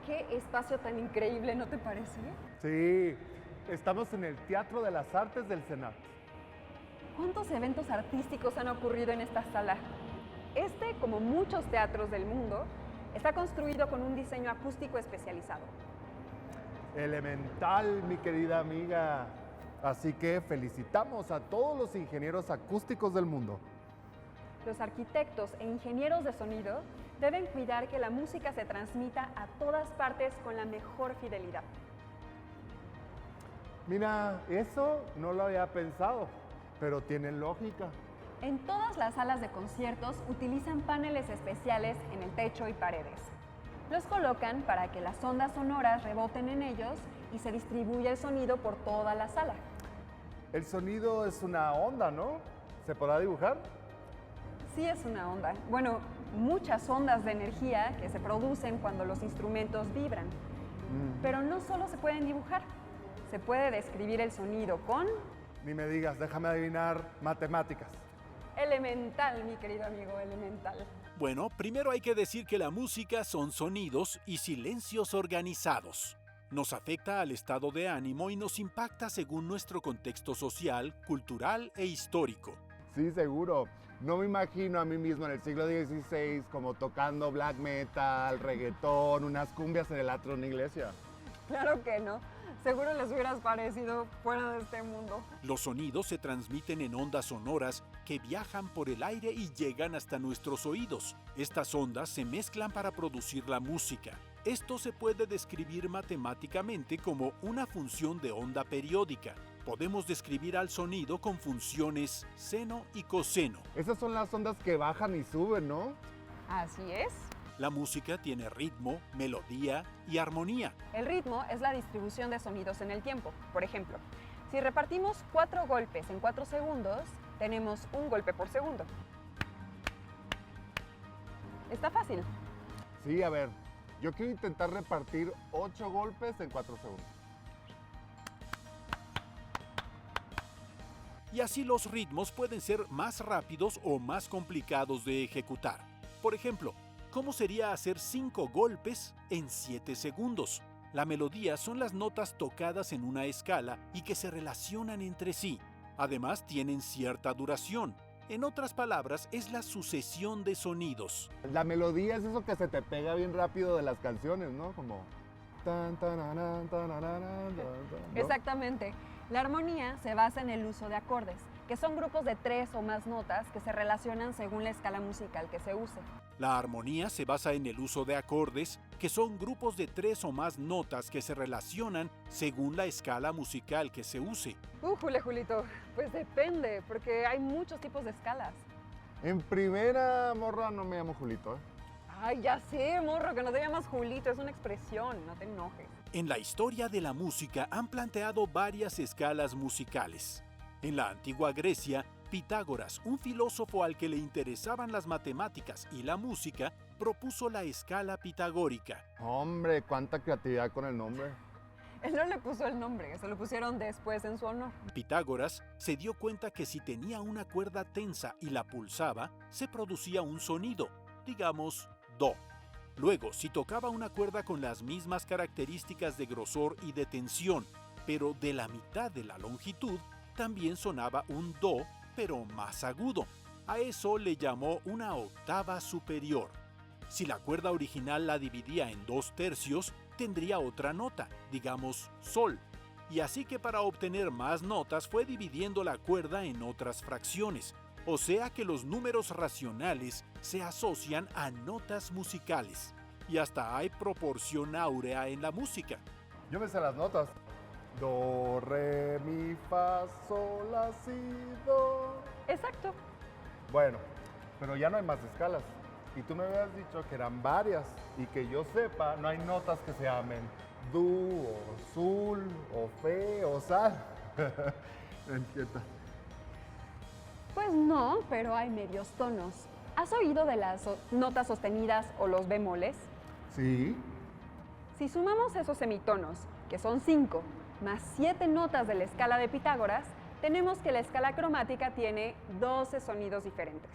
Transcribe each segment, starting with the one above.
Qué espacio tan increíble, ¿no te parece? Sí, estamos en el Teatro de las Artes del Senat. ¿Cuántos eventos artísticos han ocurrido en esta sala? Este, como muchos teatros del mundo, está construido con un diseño acústico especializado. Elemental, mi querida amiga. Así que felicitamos a todos los ingenieros acústicos del mundo. Los arquitectos e ingenieros de sonido deben cuidar que la música se transmita a todas partes con la mejor fidelidad. Mira, eso no lo había pensado, pero tiene lógica. En todas las salas de conciertos utilizan paneles especiales en el techo y paredes. Los colocan para que las ondas sonoras reboten en ellos y se distribuya el sonido por toda la sala. El sonido es una onda, ¿no? ¿Se podrá dibujar? Sí, es una onda. Bueno, muchas ondas de energía que se producen cuando los instrumentos vibran. Pero no solo se pueden dibujar, se puede describir el sonido con... Ni me digas, déjame adivinar, matemáticas. Elemental, mi querido amigo, elemental. Bueno, primero hay que decir que la música son sonidos y silencios organizados. Nos afecta al estado de ánimo y nos impacta según nuestro contexto social, cultural e histórico. Sí, seguro. No me imagino a mí mismo en el siglo XVI como tocando black metal, reggaetón, unas cumbias en el atrio de una iglesia. Claro que no. Seguro les hubieras parecido fuera de este mundo. Los sonidos se transmiten en ondas sonoras que viajan por el aire y llegan hasta nuestros oídos. Estas ondas se mezclan para producir la música. Esto se puede describir matemáticamente como una función de onda periódica. Podemos describir al sonido con funciones seno y coseno. Esas son las ondas que bajan y suben, ¿no? Así es. La música tiene ritmo, melodía y armonía. El ritmo es la distribución de sonidos en el tiempo. Por ejemplo, si repartimos 4 golpes en 4 segundos, tenemos un golpe por segundo. Está fácil. Sí, a ver, yo quiero intentar repartir 8 golpes en 4 segundos. Y así los ritmos pueden ser más rápidos o más complicados de ejecutar. Por ejemplo, ¿cómo sería hacer 5 golpes en 7 segundos? La melodía son las notas tocadas en una escala y que se relacionan entre sí. Además, tienen cierta duración. En otras palabras, es la sucesión de sonidos. La melodía es eso que se te pega bien rápido de las canciones, ¿no? Como... tan, tananan, tanananan, ¿no? Exactamente. La armonía se basa en el uso de acordes, que son grupos de 3 o más notas que se relacionan según la escala musical que se use. La armonía se basa en el uso de acordes, que son grupos de 3 o más notas que se relacionan según la escala musical que se use. Julito, pues depende, porque hay muchos tipos de escalas. En primera, morra, no me llamo Julito, ¿eh? Ay, ya sé, morro, que no te llamas Julito, es una expresión, no te enojes. En la historia de la música han planteado varias escalas musicales. En la antigua Grecia, Pitágoras, un filósofo al que le interesaban las matemáticas y la música, propuso la escala pitagórica. Hombre, cuánta creatividad con el nombre. Él no le puso el nombre, se lo pusieron después en su honor. Pitágoras se dio cuenta que si tenía una cuerda tensa y la pulsaba, se producía un sonido, digamos, do. Luego, si tocaba una cuerda con las mismas características de grosor y de tensión, pero de la mitad de la longitud, también sonaba un do, pero más agudo. A eso le llamó una octava superior. Si la cuerda original la dividía en 2/3, tendría otra nota, digamos sol. Y así que para obtener más notas fue dividiendo la cuerda en otras fracciones. O sea que los números racionales se asocian a notas musicales. Y hasta hay proporción áurea en la música. Yo me sé las notas. Do, re, mi, fa, sol, la, si, do. Exacto. Bueno, pero ya no hay más escalas. Y tú me habías dicho que eran varias. Y que yo sepa, no hay notas que se llamen du, o sul, o fe, o sal. Entiendo. Pues no, pero hay medios tonos. ¿Has oído de las notas sostenidas o los bemoles? Sí. Si sumamos esos semitonos, que son 5, más 7 notas de la escala de Pitágoras, tenemos que la escala cromática tiene 12 sonidos diferentes.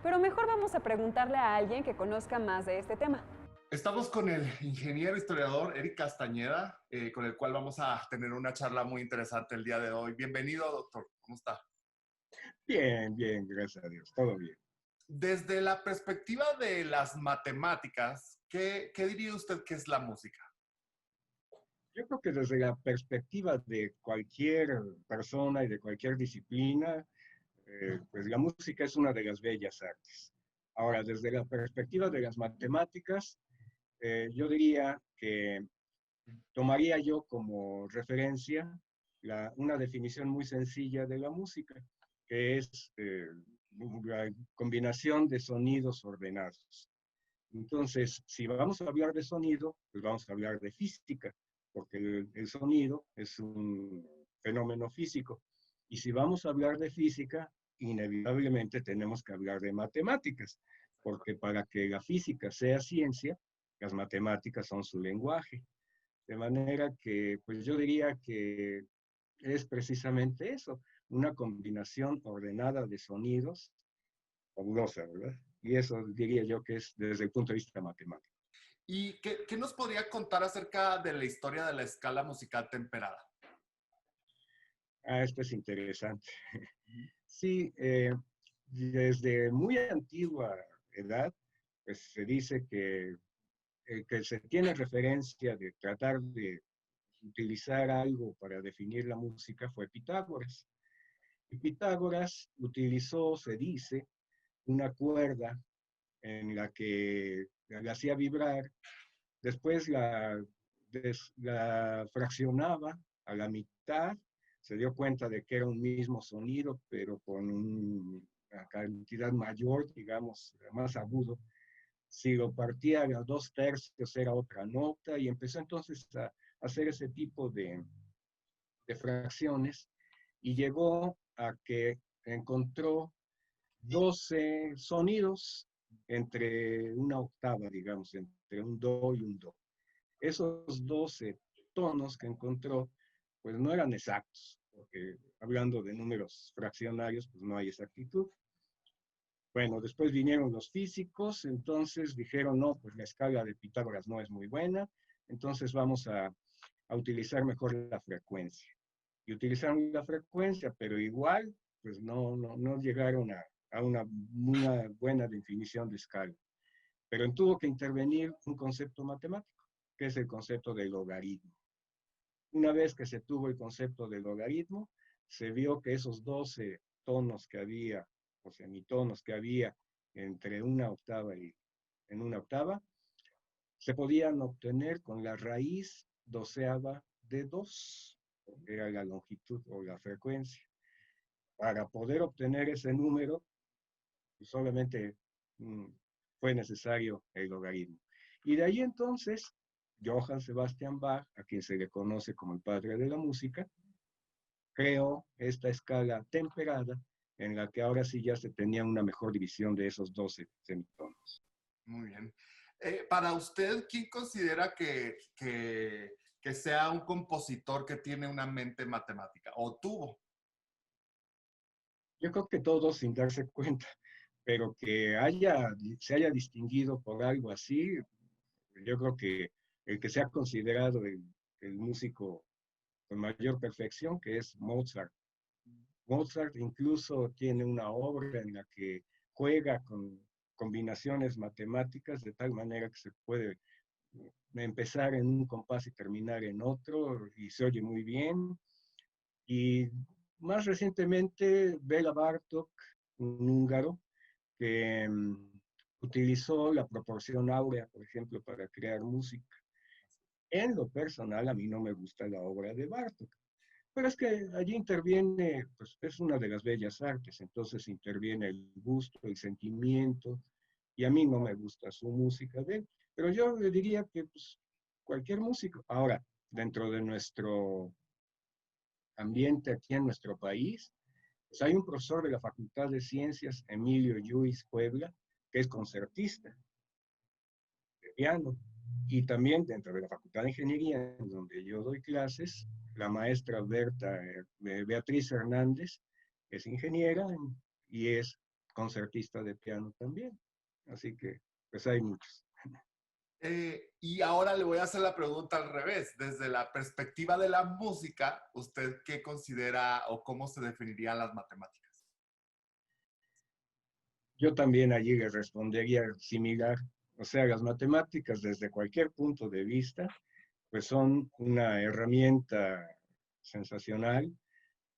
Pero mejor vamos a preguntarle a alguien que conozca más de este tema. Estamos con el ingeniero historiador Eric Castañeda, con el cual vamos a tener una charla muy interesante el día de hoy. Bienvenido, doctor. ¿Cómo está? Bien, bien, gracias a Dios, todo bien. Desde la perspectiva de las matemáticas, ¿qué diría usted que es la música? Yo creo que desde la perspectiva de cualquier persona y de cualquier disciplina, pues la música es una de las bellas artes. Ahora, desde la perspectiva de las matemáticas, yo diría que tomaría yo como referencia una definición muy sencilla de la música, que es la combinación de sonidos ordenados. Entonces, si vamos a hablar de sonido, pues vamos a hablar de física, porque el sonido es un fenómeno físico. Y si vamos a hablar de física, inevitablemente tenemos que hablar de matemáticas, porque para que la física sea ciencia, las matemáticas son su lenguaje. De manera que, pues yo diría que es precisamente eso, una combinación ordenada de sonidos fabulosa, ¿verdad? Y eso diría yo que es desde el punto de vista matemático. ¿Y qué nos podría contar acerca de la historia de la escala musical temperada? Ah, esto es interesante. Sí, desde muy antigua edad, pues se dice que el que se tiene referencia de tratar de utilizar algo para definir la música fue Pitágoras. Y Pitágoras utilizó, se dice, una cuerda en la que la hacía vibrar, después la fraccionaba a la mitad, se dio cuenta de que era un mismo sonido, pero con una cantidad mayor, digamos, más agudo. Si lo partía a 2/3 era otra nota y empezó entonces a hacer ese tipo de fracciones y llegó a que encontró 12 sonidos entre una octava, digamos, entre un do y un do. Esos 12 tonos que encontró, pues no eran exactos, porque hablando de números fraccionarios, pues no hay exactitud. Bueno, después vinieron los físicos, entonces dijeron, no, pues la escala de Pitágoras no es muy buena, entonces vamos a utilizar mejor la frecuencia. Y utilizaron la frecuencia, pero igual, pues no llegaron a una buena definición de escala. Pero tuvo que intervenir un concepto matemático, que es el concepto del logaritmo. Una vez que se tuvo el concepto del logaritmo, se vio que esos 12 tonos que había, o semitonos que había entre una octava y en una octava, se podían obtener con la raíz doceava de 2, que era la longitud o la frecuencia. Para poder obtener ese número, solamente fue necesario el logaritmo. Y de ahí entonces, Johann Sebastian Bach, a quien se le conoce como el padre de la música, creó esta escala temperada en la que ahora sí ya se tenía una mejor división de esos 12 semitonos. Muy bien. Para usted, ¿quién considera que sea un compositor que tiene una mente matemática o tuvo? Yo creo que todos sin darse cuenta, pero que se haya distinguido por algo así, yo creo que el que se ha considerado el músico con mayor perfección, que es Mozart. Mozart incluso tiene una obra en la que juega con combinaciones matemáticas de tal manera que se puede empezar en un compás y terminar en otro y se oye muy bien. Y más recientemente, Béla Bartók, un húngaro, que utilizó la proporción áurea, por ejemplo, para crear música. En lo personal, a mí no me gusta la obra de Bartók, pero es que allí interviene, pues es una de las bellas artes, entonces interviene el gusto, el sentimiento, y a mí no me gusta su música de él, pero yo le diría que pues, cualquier músico. Ahora, dentro de nuestro ambiente aquí en nuestro país, pues hay un profesor de la Facultad de Ciencias, Emilio Lluís Puebla, que es concertista de piano, y también dentro de la Facultad de Ingeniería, en donde yo doy clases, la maestra Beatriz Hernández es ingeniera y es concertista de piano también. Así que, pues hay muchos. Y ahora le voy a hacer la pregunta al revés. Desde la perspectiva de la música, ¿usted qué considera o cómo se definirían las matemáticas? Yo también allí le respondería similar. O sea, las matemáticas desde cualquier punto de vista, pues son una herramienta sensacional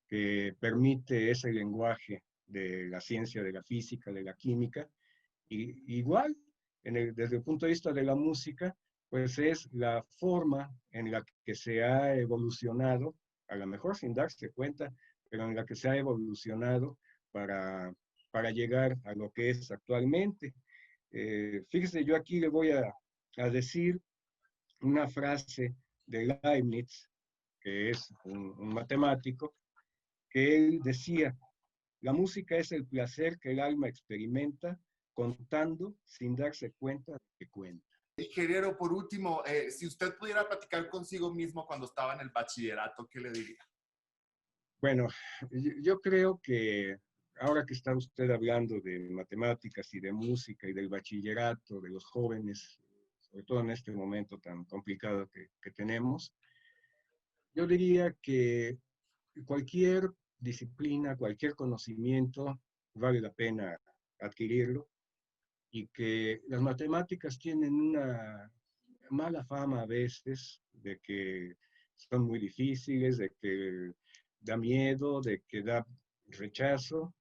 que permite ese lenguaje de la ciencia, de la física, de la química. Y igual, desde el punto de vista de la música, pues es la forma en la que se ha evolucionado, a lo mejor sin darse cuenta, pero en la que se ha evolucionado para, para llegar a lo que es actualmente. Fíjese, yo aquí le voy a decir una frase de Leibniz, que es un matemático, que él decía, la música es el placer que el alma experimenta contando sin darse cuenta de que cuenta. Ingeniero, por último, si usted pudiera platicar consigo mismo cuando estaba en el bachillerato, ¿qué le diría? Bueno, yo creo que ahora que está usted hablando de matemáticas y de música y del bachillerato, de los jóvenes, sobre todo en este momento tan complicado que tenemos, yo diría que cualquier disciplina, cualquier conocimiento vale la pena adquirirlo y que las matemáticas tienen una mala fama a veces de que son muy difíciles, de que da miedo, de que da rechazo.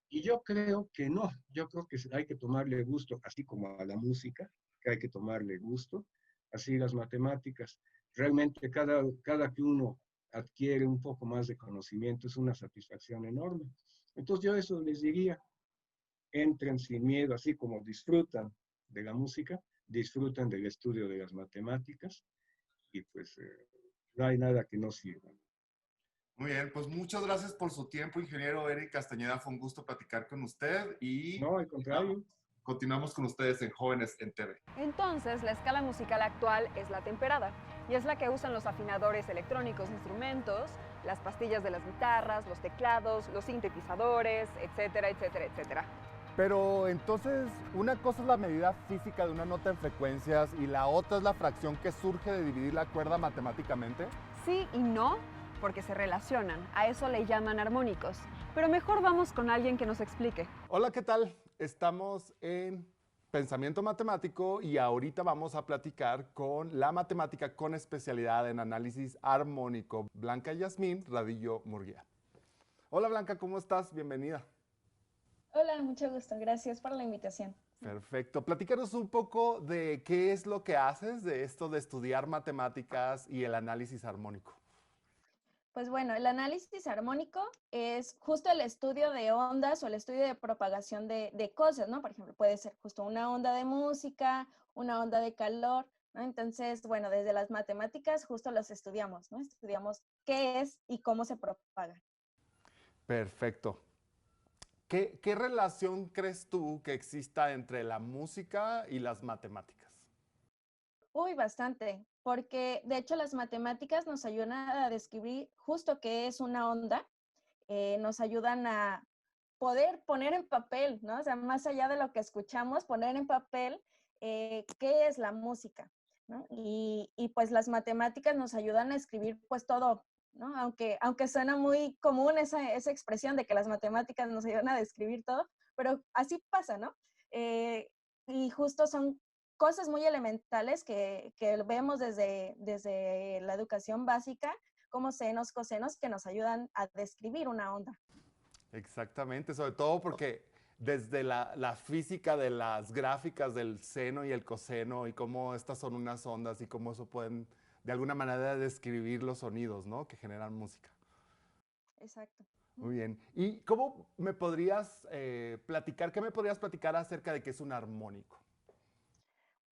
Y yo creo que no, yo creo que hay que tomarle gusto, así como a la música, que hay que tomarle gusto, así las matemáticas. Realmente cada que uno adquiere un poco más de conocimiento es una satisfacción enorme. Entonces yo eso les diría, entren sin miedo, así como disfrutan de la música, disfrutan del estudio de las matemáticas y pues no hay nada que no sirva. Muy bien, pues muchas gracias por su tiempo, ingeniero Eric Castañeda. Fue un gusto platicar con usted y No, al contrario. continuamos con ustedes en Jóvenes en TV. Entonces, la escala musical actual es la temperada, y es la que usan los afinadores electrónicos de instrumentos, las pastillas de las guitarras, los teclados, los sintetizadores, etcétera, etcétera, etcétera. Pero entonces, una cosa es la medida física de una nota en frecuencias y la otra es la fracción que surge de dividir la cuerda matemáticamente. Sí y no, porque se relacionan. A eso le llaman armónicos. Pero mejor vamos con alguien que nos explique. Hola, ¿qué tal? Estamos en Pensamiento Matemático y ahorita vamos a platicar con la matemática con especialidad en análisis armónico, Blanca Yasmín Radillo Murguía. Hola Blanca, ¿cómo estás? Bienvenida. Hola, mucho gusto. Gracias por la invitación. Perfecto. Platícanos un poco de qué es lo que haces de esto de estudiar matemáticas y el análisis armónico. Pues bueno, el análisis armónico es justo el estudio de ondas o el estudio de propagación de cosas, ¿no? Por ejemplo, puede ser justo una onda de música, una onda de calor, ¿no? Entonces, bueno, desde las matemáticas justo los estudiamos, ¿no? Estudiamos qué es y cómo se propaga. Perfecto. ¿Qué relación crees tú que exista entre la música y las matemáticas? Uy, bastante, porque de hecho las matemáticas nos ayudan a describir justo qué es una onda, nos ayudan a poder poner en papel, ¿no? O sea, más allá de lo que escuchamos, poner en papel qué es la música, ¿no? Y pues las matemáticas nos ayudan a escribir pues todo, ¿no? Aunque suena muy común esa expresión de que las matemáticas nos ayudan a describir todo, pero así pasa, ¿no? Y justo son cosas muy elementales que vemos desde la educación básica, como senos, cosenos, que nos ayudan a describir una onda. Exactamente, sobre todo porque desde la física de las gráficas del seno y el coseno y cómo estas son unas ondas y cómo eso pueden de alguna manera describir los sonidos, ¿no? Que generan música. Exacto. Muy bien. ¿Y cómo me podrías platicar, qué me podrías platicar acerca de qué es un armónico?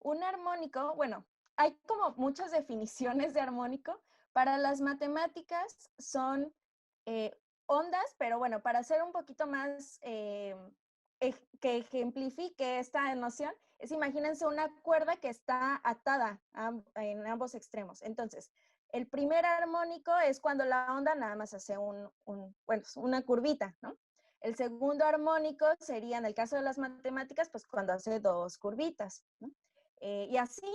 Un armónico, bueno, hay como muchas definiciones de armónico. Para las matemáticas son eh, ondas, pero bueno, para hacer un poquito más que ejemplifique esta noción, es imagínense una cuerda que está atada en ambos extremos. Entonces, el primer armónico es cuando la onda nada más hace bueno, una curvita, ¿no? El segundo armónico sería, en el caso de las matemáticas, pues cuando hace dos curvitas, ¿no? Y así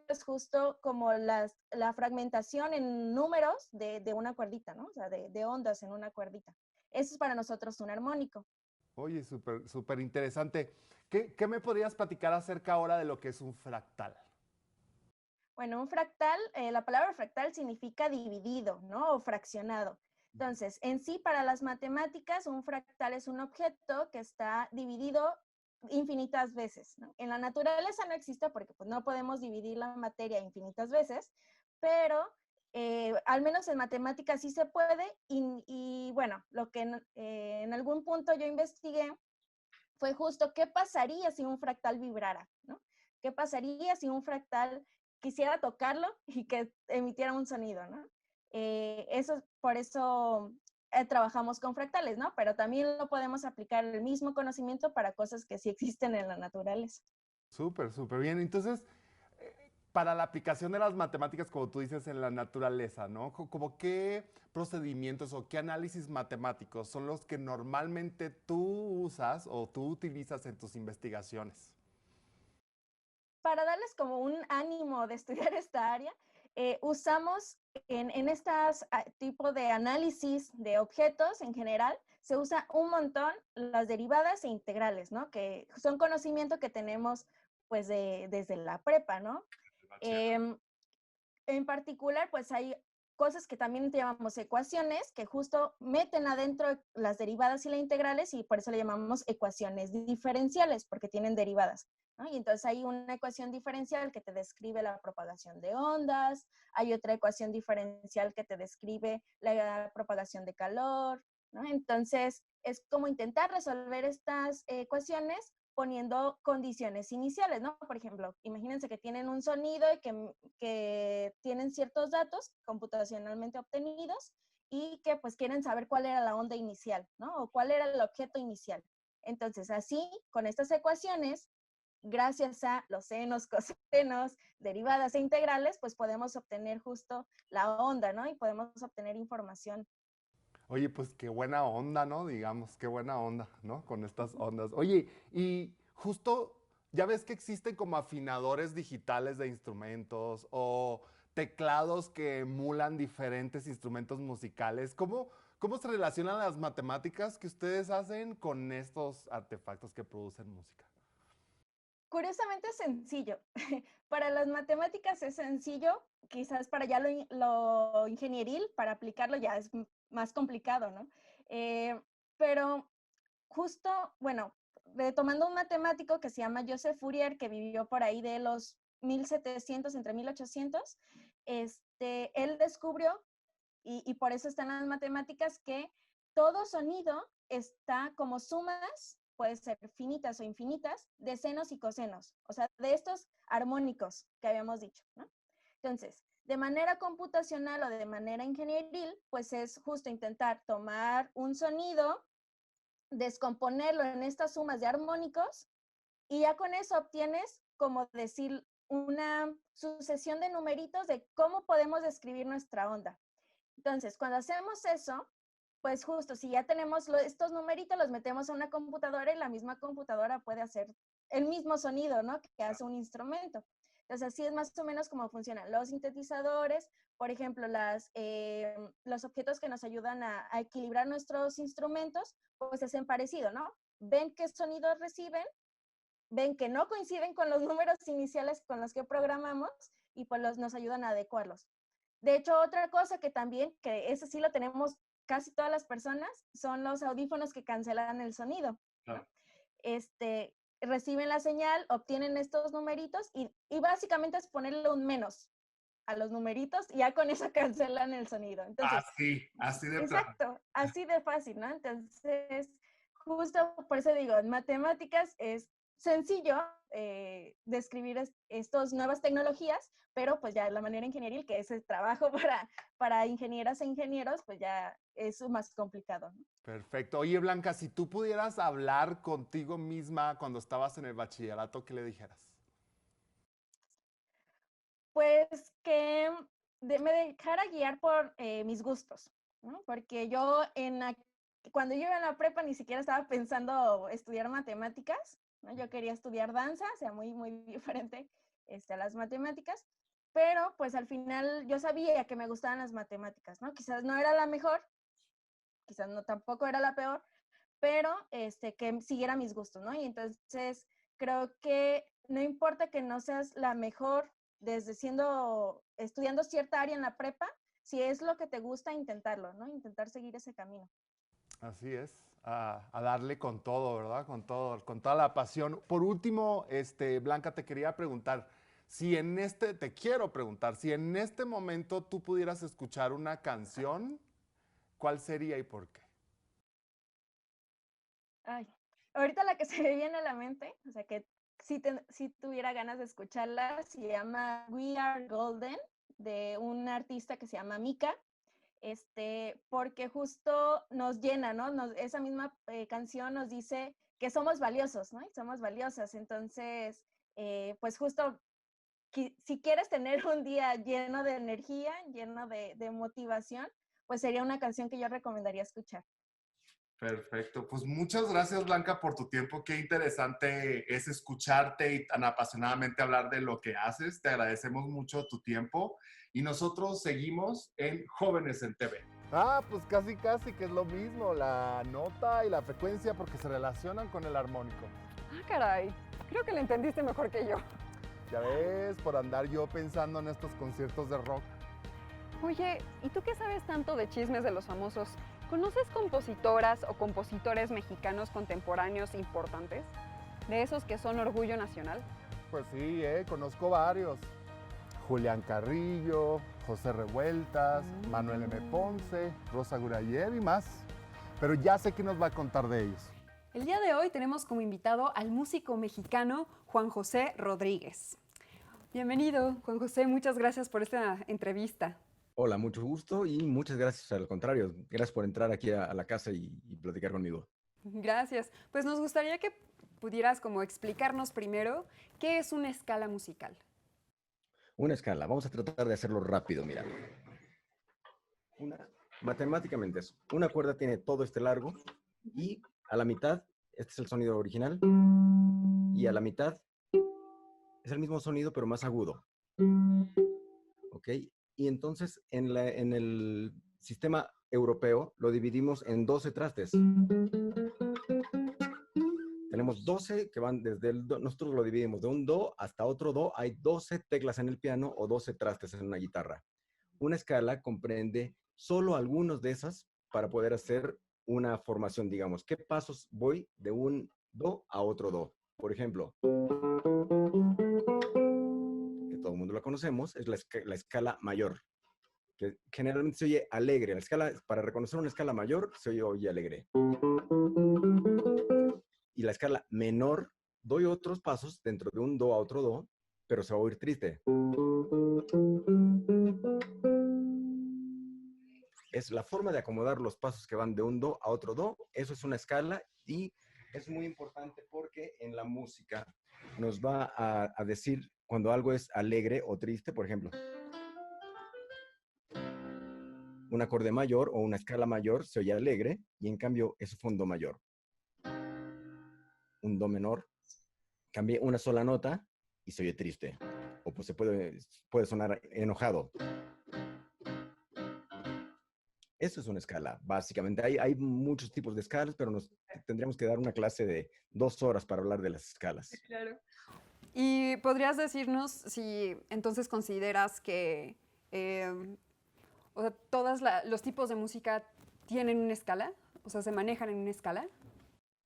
es justo como la fragmentación en números de una cuerdita, ¿no? O sea, de ondas en una cuerdita. Eso es para nosotros un armónico. Oye, súper, súper interesante. ¿Qué me podrías platicar acerca ahora de lo que es un fractal? Bueno, un fractal, la palabra fractal significa dividido, ¿no? O fraccionado. Entonces, en sí, para las matemáticas, un fractal es un objeto que está dividido infinitas veces, ¿no? En la naturaleza no existe porque pues, no podemos dividir la materia infinitas veces, pero al menos en matemáticas sí se puede y bueno, lo que en algún punto yo investigué fue justo qué pasaría si un fractal vibrara, ¿no? ¿Qué pasaría si un fractal quisiera tocarlo y que emitiera un sonido, ¿no? Por eso trabajamos con fractales, ¿no? Pero también lo podemos aplicar el mismo conocimiento para cosas que sí existen en la naturaleza. Súper, súper bien. Entonces, para la aplicación de las matemáticas, como tú dices, en la naturaleza, ¿no? Como qué procedimientos o qué análisis matemáticos son los que normalmente tú usas o tú utilizas en tus investigaciones. Para darles como un ánimo de estudiar esta área, usamos en estas tipo de análisis de objetos en general, se usa un montón las derivadas e integrales, ¿no? Que son conocimiento que tenemos pues desde la prepa, ¿no? En particular, pues hay cosas que también llamamos ecuaciones, que justo meten adentro las derivadas y las integrales y por eso le llamamos ecuaciones diferenciales, porque tienen derivadas, ¿no? Y entonces hay una ecuación diferencial que te describe la propagación de ondas, hay otra ecuación diferencial que te describe la propagación de calor, ¿no? Entonces es como intentar resolver estas ecuaciones poniendo condiciones iniciales, ¿no? Por ejemplo, imagínense que tienen un sonido y que tienen ciertos datos computacionalmente obtenidos y que pues quieren saber cuál era la onda inicial, ¿no? O cuál era el objeto inicial. Entonces, así, con estas ecuaciones, gracias a los senos, cosenos, derivadas e integrales, pues podemos obtener justo la onda, ¿no? Y podemos obtener información. Oye, pues qué buena onda, ¿no? Digamos, qué buena onda, ¿no? Con estas ondas. Oye, y justo, ya ves que existen como afinadores digitales de instrumentos o teclados que emulan diferentes instrumentos musicales. ¿Cómo se relacionan las matemáticas que ustedes hacen con estos artefactos que producen música? Curiosamente es sencillo. Para las matemáticas es sencillo, quizás para ya lo ingenieril, para aplicarlo ya es más complicado, ¿no? Eh, pero justo, bueno, retomando un matemático que se llama Joseph Fourier, que vivió por ahí de los 1700, entre 1800, él descubrió, y por eso están las matemáticas, que todo sonido está como sumas, puede ser finitas o infinitas, de senos y cosenos, o sea, de estos armónicos que habíamos dicho, ¿no? Entonces, de manera computacional o de manera ingenieril, pues es justo intentar tomar un sonido, descomponerlo en estas sumas de armónicos y ya con eso obtienes, como decir, una sucesión de numeritos de cómo podemos describir nuestra onda. Entonces, cuando hacemos eso, pues justo si ya tenemos estos numeritos, los metemos a una computadora y la misma computadora puede hacer el mismo sonido, ¿no? Que hace un instrumento. Entonces, así es más o menos cómo funcionan los sintetizadores, por ejemplo, los objetos que nos ayudan a equilibrar nuestros instrumentos, pues hacen parecido, ¿no? Ven qué sonidos reciben, ven que no coinciden con los números iniciales con los que programamos y pues nos ayudan a adecuarlos. De hecho, otra cosa que también, que eso sí lo tenemos casi todas las personas, son los audífonos que cancelan el sonido. Claro. Reciben la señal, obtienen estos numeritos y básicamente es ponerle un menos a los numeritos y ya con eso cancelan el sonido. Entonces, Así de exacto, así de fácil, ¿no? Entonces, justo por eso digo, en matemáticas es sencillo describir estas nuevas tecnologías, pero pues ya la manera ingenieril, que es el trabajo para ingenieras e ingenieros, pues ya es más complicado, ¿no? Perfecto. Oye, Blanca, si tú pudieras hablar contigo misma cuando estabas en el bachillerato, ¿qué le dijeras? Pues que me dejara guiar por mis gustos, ¿no? Porque yo cuando yo iba en la prepa ni siquiera estaba pensando estudiar matemáticas, ¿no? Yo quería estudiar danza, o sea, muy, muy diferente a las matemáticas, pero pues al final yo sabía que me gustaban las matemáticas, ¿no? Quizás no era la mejor, quizás no tampoco era la peor, pero que siguiera mis gustos, ¿no? Y entonces creo que no importa que no seas la mejor desde estudiando cierta área en la prepa, si es lo que te gusta, intentarlo, ¿no? Intentar seguir ese camino. Así es, a darle con todo, ¿verdad? Con todo, con toda la pasión. Por último, Blanca, te quiero preguntar, si en este momento tú pudieras escuchar una canción, ¿cuál sería y por qué? Ay, ahorita la que se me viene a la mente, o sea, que si tuviera ganas de escucharla, se llama We Are Golden, de un artista que se llama Mika, porque justo nos llena, ¿no? Esa misma canción nos dice que somos valiosos, ¿no? Y somos valiosas. Entonces, pues justo, si quieres tener un día lleno de energía, lleno de motivación, pues sería una canción que yo recomendaría escuchar. Perfecto, pues muchas gracias Blanca por tu tiempo, qué interesante es escucharte y tan apasionadamente hablar de lo que haces, te agradecemos mucho tu tiempo y nosotros seguimos en Jóvenes en TV. Ah, pues casi que es lo mismo, la nota y la frecuencia porque se relacionan con el armónico. Ah, caray, creo que lo entendiste mejor que yo. Ya ves, por andar yo pensando en estos conciertos de rock. Oye, ¿y tú qué sabes tanto de chismes de los famosos? ¿Conoces compositoras o compositores mexicanos contemporáneos importantes? ¿De esos que son orgullo nacional? Pues sí, conozco varios. Julián Carrillo, José Revueltas, Manuel M. Ponce, Rosa Gurayev y más. Pero ya sé quién nos va a contar de ellos. El día de hoy tenemos como invitado al músico mexicano Juan José Rodríguez. Bienvenido, Juan José, muchas gracias por esta entrevista. Hola, mucho gusto y muchas gracias, al contrario. Gracias por entrar aquí a la casa y platicar conmigo. Gracias. Pues nos gustaría que pudieras como explicarnos primero qué es una escala musical. Una escala, vamos a tratar de hacerlo rápido, mira. Matemáticamente es, una cuerda tiene todo este largo y a la mitad, este es el sonido original, y a la mitad es el mismo sonido pero más agudo. ¿Ok? Y entonces en el sistema europeo lo dividimos en 12 trastes. Tenemos 12 que van desde el do, nosotros lo dividimos de un do hasta otro do, hay 12 teclas en el piano o 12 trastes en una guitarra. Una escala comprende solo algunos de esas para poder hacer una formación, digamos. ¿Qué pasos voy de un do a otro do? Por ejemplo, que todo el mundo la conocemos, es la escala mayor, que generalmente se oye alegre. La escala, para reconocer una escala mayor, se oye alegre. Y la escala menor, doy otros pasos dentro de un do a otro do, pero se va a oír triste. Es la forma de acomodar los pasos que van de un do a otro do. Eso es una escala y es muy importante porque en la música nos va a decir cuando algo es alegre o triste. Por ejemplo, un acorde mayor o una escala mayor se oye alegre y en cambio eso fue un do mayor. Un do menor, cambié una sola nota y se oye triste. O pues puede sonar enojado. Eso es una escala, básicamente. Hay muchos tipos de escalas, pero tendríamos que dar una clase de 2 horas para hablar de las escalas. Claro. ¿Y podrías decirnos si entonces consideras que o sea, todos los tipos de música tienen una escala? O sea, ¿se manejan en una escala?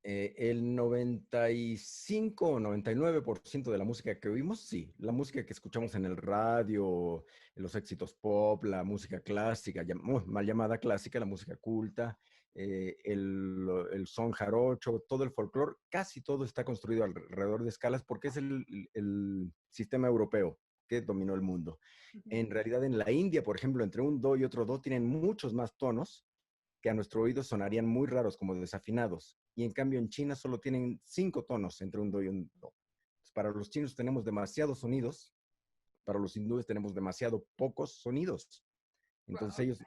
El 95 o 99% de la música que oímos, sí. La música que escuchamos en el radio, los éxitos pop, la música clásica, mal llamada clásica, la música culta, el son jarocho, todo el folclore, casi todo está construido alrededor de escalas porque es el sistema europeo que dominó el mundo. En realidad, en la India, por ejemplo, entre un do y otro do tienen muchos más tonos que a nuestro oído sonarían muy raros, como desafinados. Y en cambio en China solo tienen 5 tonos entre un do y un do. Entonces, para los chinos tenemos demasiados sonidos, para los hindúes tenemos demasiado pocos sonidos. Entonces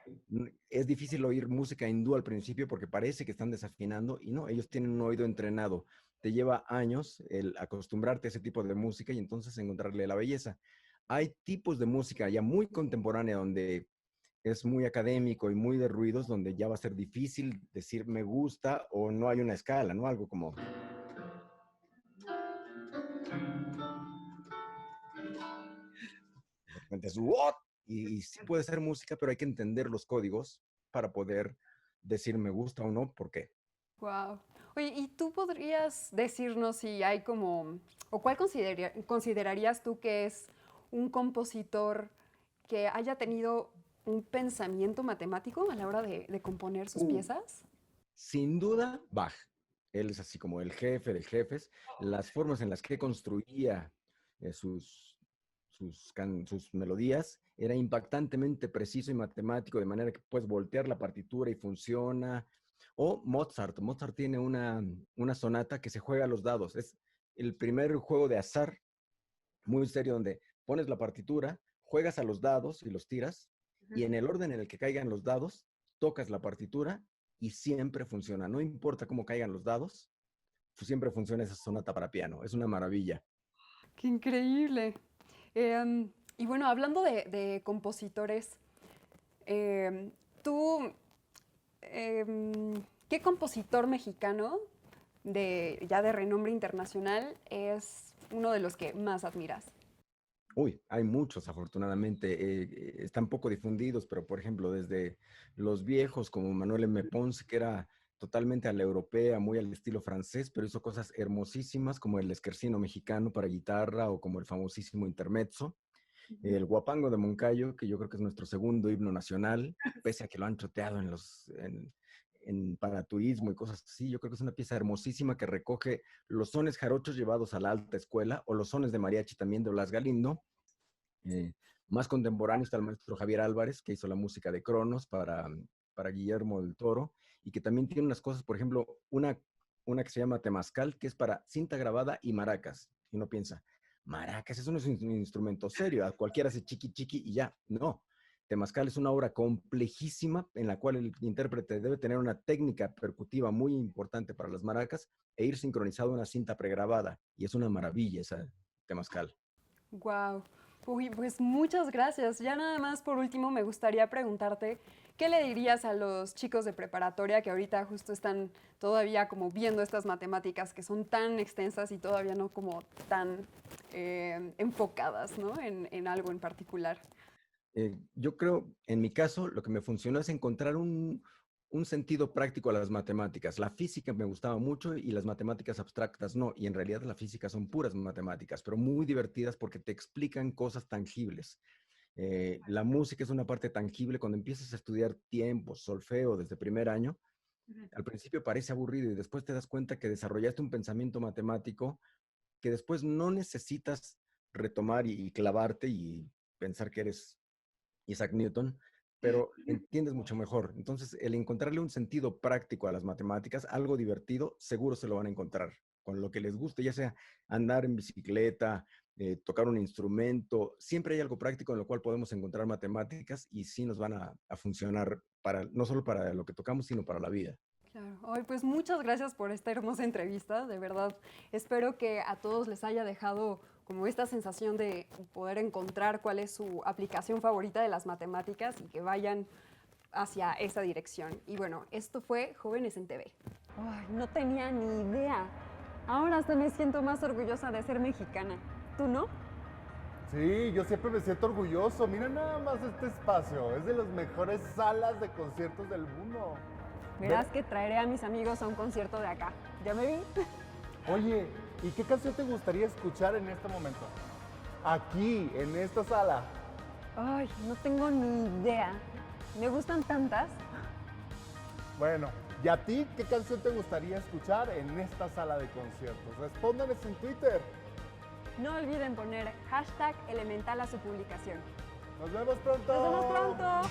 es difícil oír música hindú al principio porque parece que están desafinando y no, ellos tienen un oído entrenado te lleva años el acostumbrarte a ese tipo de música y entonces encontrarle la belleza. Hay tipos de música ya muy contemporánea donde es muy académico y muy de ruidos, donde ya va a ser difícil decir me gusta o no hay una escala, ¿no? Algo como... De repente es ¿what? Y sí puede ser música, pero hay que entender los códigos para poder decir me gusta o no, ¿por qué? Wow. Oye, ¿y tú podrías decirnos si hay como, o cuál considerarías tú que es un compositor que haya tenido un pensamiento matemático a la hora de componer sus piezas? Sin duda, Bach. Él es así como el jefe de jefes. Las formas en las que construía sus melodías era impactantemente preciso y matemático, de manera que puedes voltear la partitura y funciona. O Mozart. Mozart tiene una sonata que se juega a los dados. Es el primer juego de azar muy serio donde pones la partitura, juegas a los dados y los tiras, y en el orden en el que caigan los dados, tocas la partitura y siempre funciona. No importa cómo caigan los dados, siempre funciona esa sonata para piano. Es una maravilla. ¡Qué increíble! Y bueno, hablando de compositores, tú, ¿qué compositor mexicano ya de renombre internacional es uno de los que más admiras? Uy, hay muchos, afortunadamente. Están poco difundidos, pero por ejemplo, desde los viejos como Manuel M. Ponce, que era totalmente a la europea, muy al estilo francés, pero hizo cosas hermosísimas como el Esquercino mexicano para guitarra o como el famosísimo Intermezzo. El Guapango de Moncayo, que yo creo que es nuestro segundo himno nacional, pese a que lo han choteado para turismo y cosas así. Yo creo que es una pieza hermosísima que recoge los sones jarochos llevados a la alta escuela o los sones de mariachi también de Blas Galindo. Más contemporáneo está el maestro Javier Álvarez, que hizo la música de Cronos para Guillermo del Toro y que también tiene unas cosas, por ejemplo, una que se llama Temazcal, que es para cinta grabada y maracas. Y uno piensa, maracas, eso no es un instrumento serio, a cualquiera hace chiqui chiqui y ya. No, Temazcal es una obra complejísima en la cual el intérprete debe tener una técnica percutiva muy importante para las maracas e ir sincronizado a una cinta pregrabada. Y es una maravilla esa Temazcal. Wow. Uy, pues muchas gracias. Ya nada más por último me gustaría preguntarte, ¿qué le dirías a los chicos de preparatoria que ahorita justo están todavía como viendo estas matemáticas que son tan extensas y todavía no como tan enfocadas, ¿no? en algo en particular? Yo creo, en mi caso, lo que me funcionó es encontrar un sentido práctico a las matemáticas. La física me gustaba mucho y las matemáticas abstractas no. Y en realidad la física son puras matemáticas, pero muy divertidas porque te explican cosas tangibles. La música es una parte tangible. Cuando empiezas a estudiar tiempos, solfeo desde primer año, al principio parece aburrido y después te das cuenta que desarrollaste un pensamiento matemático que después no necesitas retomar y clavarte y pensar que eres Isaac Newton, pero entiendes mucho mejor. Entonces, el encontrarle un sentido práctico a las matemáticas, algo divertido, seguro se lo van a encontrar con lo que les guste, ya sea andar en bicicleta, tocar un instrumento, siempre hay algo práctico en lo cual podemos encontrar matemáticas y sí nos van a funcionar no solo para lo que tocamos, sino para la vida. Claro. Ay, pues muchas gracias por esta hermosa entrevista, de verdad. Espero que a todos les haya dejado como esta sensación de poder encontrar cuál es su aplicación favorita de las matemáticas y que vayan hacia esa dirección. Y bueno, esto fue Jóvenes en TV. Ay, no tenía ni idea. Ahora hasta me siento más orgullosa de ser mexicana. ¿Tú no? Sí, yo siempre me siento orgulloso. Mira nada más este espacio. Es de las mejores salas de conciertos del mundo. Verás que traeré a mis amigos a un concierto de acá. ¿Ya me vi? Oye, ¿y qué canción te gustaría escuchar en este momento? Aquí, en esta sala. Ay, no tengo ni idea. Me gustan tantas. Bueno, ¿y a ti qué canción te gustaría escuchar en esta sala de conciertos? Respóndanles en Twitter. No olviden poner #elemental a su publicación. Nos vemos pronto. ¡Nos vemos pronto!